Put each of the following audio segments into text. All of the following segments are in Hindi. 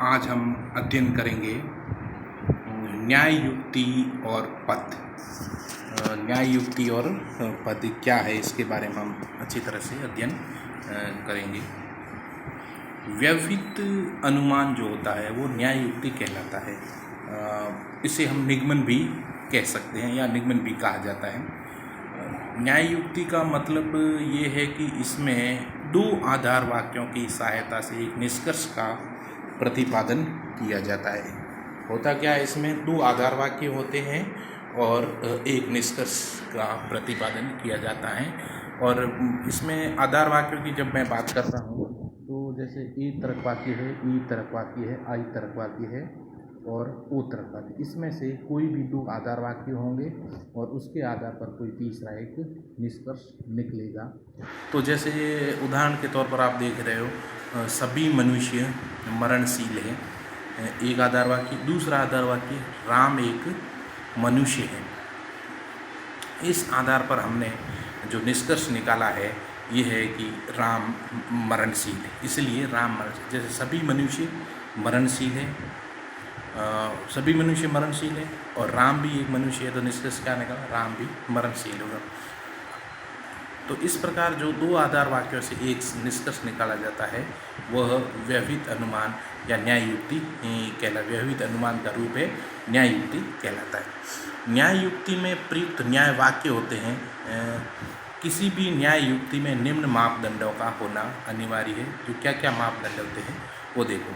आज हम अध्ययन करेंगे न्याय युक्ति और पद। न्याय युक्ति और पद क्या है, इसके बारे में हम अच्छी तरह से अध्ययन करेंगे। व्यवहित अनुमान जो होता है वो न्याय युक्ति कहलाता है। इसे हम निगमन भी कह सकते हैं या निगमन भी कहा जाता है। न्याय युक्ति का मतलब ये है कि इसमें दो आधार वाक्यों की सहायता से एक निष्कर्ष का प्रतिपादन किया जाता है। होता क्या है, इसमें दो आधार वाक्य होते हैं और एक निष्कर्ष का प्रतिपादन किया जाता है। और इसमें आधार वाक्यों की जब मैं बात करता हूँ तो जैसे ए तर्क वाक्य है, ई तर्क वाक्य है, आई तर्क वाक्य है और ओ तर्क वाक्य, इसमें से कोई भी दो आधार वाक्य होंगे और उसके आधार पर कोई तीसरा एक निष्कर्ष निकलेगा। तो जैसे उदाहरण के तौर पर आप देख रहे हो, सभी मनुष्य मरणशील है, एक आधार वाक्य। दूसरा आधार वाक्य, राम एक मनुष्य है। इस आधार पर हमने जो निष्कर्ष निकाला है ये है कि राम मरणशील है, इसलिए राम मरणशील। जैसे सभी मनुष्य मरणशील है, सभी मनुष्य मरणशील है और राम भी एक मनुष्य है, तो निष्कर्ष क्या निकला, राम भी मरणशील होगा। तो इस प्रकार जो दो आधार वाक्यों से एक निष्कर्ष निकाला जाता है वह व्यवहित अनुमान या न्याय युक्ति कहलाता है। व्यवहित अनुमान का रूप है न्याय युक्ति कहलाता है। न्याय युक्ति में प्रयुक्त न्याय वाक्य होते हैं। किसी भी न्याय युक्ति में निम्न मापदंडों का होना अनिवार्य है। जो क्या क्या मापदंड होते हैं वो देखो।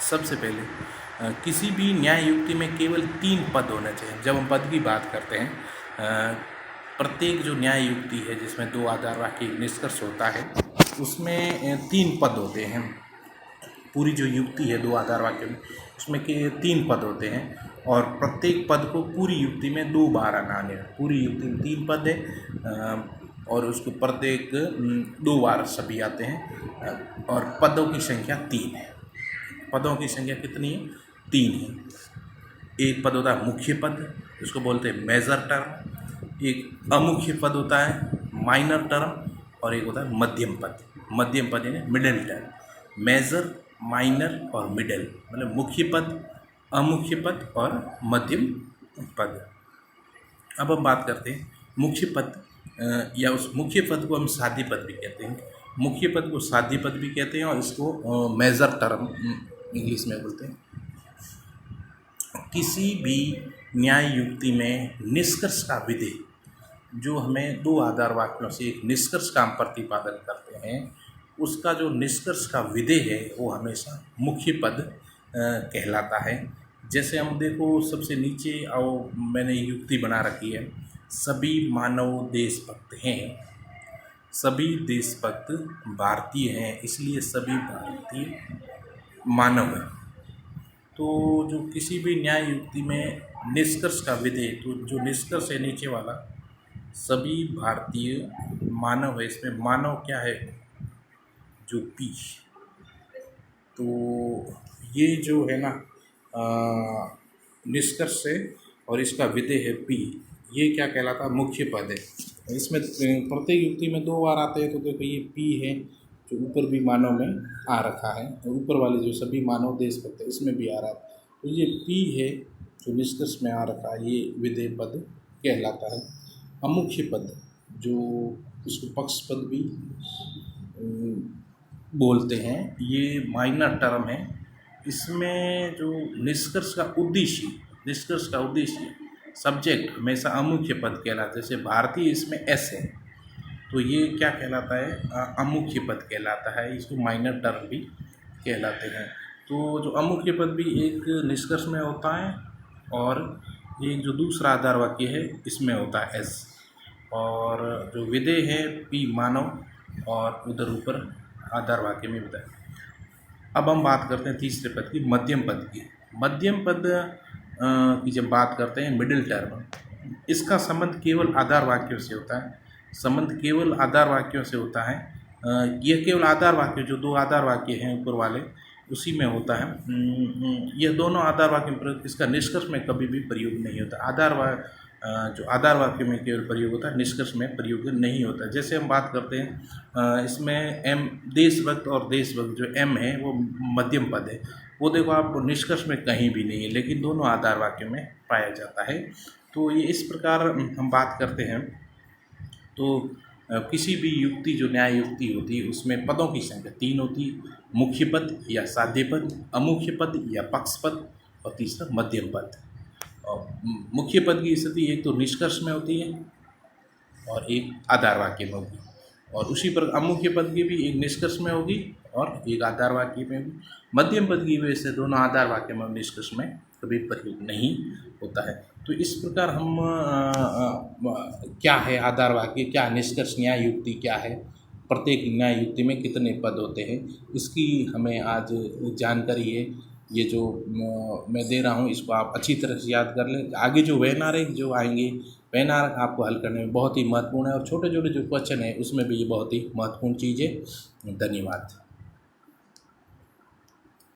सबसे पहले किसी भी न्याय युक्ति में केवल 3 पद होने चाहिए। जब हम पद की बात करते हैं, प्रत्येक जो न्याय युक्ति है जिसमें दो आधार वाक्य निष्कर्ष होता है उसमें 3 पद होते हैं। पूरी जो युक्ति है दो आधार वाक्य में, उसमें के 3 पद होते हैं और प्रत्येक पद को पूरी युक्ति में 2 बार आने। पूरी युक्ति में 3 पद है और उसको प्रत्येक 2 बार सभी आते हैं और पदों की संख्या 3 है। पदों की संख्या कितनी है? 3 है। एक पद होता है मुख्य पद, उसको बोलते हैं मेजर टर्म। एक अमुख्य पद होता है माइनर टर्म और एक होता है मध्यम पद। मध्यम पद यानी मिडिल टर्म। मेजर, माइनर और मिडिल मतलब मुख्य पद, अमुख्य पद और मध्यम पद। अब हम बात करते हैं मुख्य पद या उस मुख्य पद को हम साध्य पद भी कहते हैं। मुख्य पद को साध्य पद भी कहते हैं और इसको मेजर टर्म इंग्लिश में बोलते हैं। किसी भी न्याय युक्ति में निष्कर्ष का विधेय, जो हमें दो आधार वाक्यों से एक निष्कर्ष का हम प्रतिपादन करते हैं, उसका जो निष्कर्ष का विधेय है वो हमेशा मुख्य पद कहलाता है। जैसे हम देखो सबसे नीचे आओ, मैंने युक्ति बना रखी है, सभी मानव देशभक्त हैं। सभी देशभक्त भारतीय हैं, इसलिए सभी भारतीय मानव हैं। तो जो किसी भी न्याय युक्ति में निष्कर्ष का विधेय, तो जो निष्कर्ष है नीचे वाला, सभी भारतीय मानव है, इसमें मानव क्या है, जो पी। तो ये जो है ना निष्कर्ष है और इसका विधेय है पी, ये क्या कहलाता है, मुख्य पद है। इसमें प्रत्येक युक्ति में 2 बार आते हैं। तो देखो ये पी है जो ऊपर भी मानव में आ रखा है और ऊपर वाले जो सभी मानव देशभक्त है इसमें भी आ रहा है। तो ये पी है जो निष्कर्ष में आ रखा है, ये विधेय पद कहलाता है। अमुख्य पद, जो इसको पक्ष पद भी बोलते हैं, ये माइनर टर्म है। इसमें जो निष्कर्ष का उद्देश्य सब्जेक्ट हमेशा अमुख्य पद कहलाता है। जैसे भारतीय, इसमें एस है तो ये क्या कहलाता है, अमुख्य पद कहलाता है। इसको माइनर टर्म भी कहलाते हैं। तो जो अमुख्य पद भी एक निष्कर्ष में होता है और ये जो दूसरा आधार वाक्य है इसमें होता है एस, और जो विधेय है पी मानव और उधर ऊपर आधार वाक्य में होता है। अब हम बात करते हैं तीसरे पद की, मध्यम पद की। मध्यम पद की जब बात करते हैं, मिडिल टर्म, इसका संबंध केवल आधार वाक्यों से होता है। केवल आधार वाक्यों से होता है। यह केवल आधार वाक्य, जो 2 आधार वाक्य हैं ऊपर वाले, उसी में होता है। यह दोनों आधार वाक्य में, इसका निष्कर्ष में कभी भी प्रयोग नहीं होता। जो आधार वाक्य में केवल प्रयोग होता है, निष्कर्ष में प्रयोग नहीं होता। जैसे हम बात करते हैं इसमें एम देशभक्त और देशभक्त जो एम है वो मध्यम पद है, वो देखो आपको निष्कर्ष में कहीं भी नहीं है, लेकिन दोनों आधार वाक्य में पाया जाता है। तो ये इस प्रकार हम बात करते हैं। तो किसी भी युक्ति जो न्याय युक्ति होती है उसमें पदों की संख्या 3 होती है, मुख्य पद या साध्य पद, अमुख्य पद या पक्ष पद, और तीसरा मध्यम पद। और मुख्य पद की स्थिति एक तो निष्कर्ष में होती है और एक आधार वाक्य में होगी, और उसी पर अमुख्य पद की भी एक निष्कर्ष में होगी और एक आधार वाक्य में होगी। मध्यम पद की वजह से दोनों आधार वाक्य में निष्कर्ष में कभी प्रयोग नहीं होता है। तो इस प्रकार हम क्या है आधार वाक्य, क्या निष्कर्ष, न्याय युक्ति क्या है, प्रत्येक न्याय युक्ति में कितने पद होते हैं, इसकी हमें आज जानकारी है। ये जो मैं दे रहा हूँ इसको आप अच्छी तरह से याद कर लें। आगे जो वेनारक जो आएंगे, वेनारक आपको हल करने में बहुत ही महत्वपूर्ण है, और छोटे छोटे जो क्वेश्चन है उसमें भी ये बहुत ही महत्वपूर्ण चीज़ है। धन्यवाद।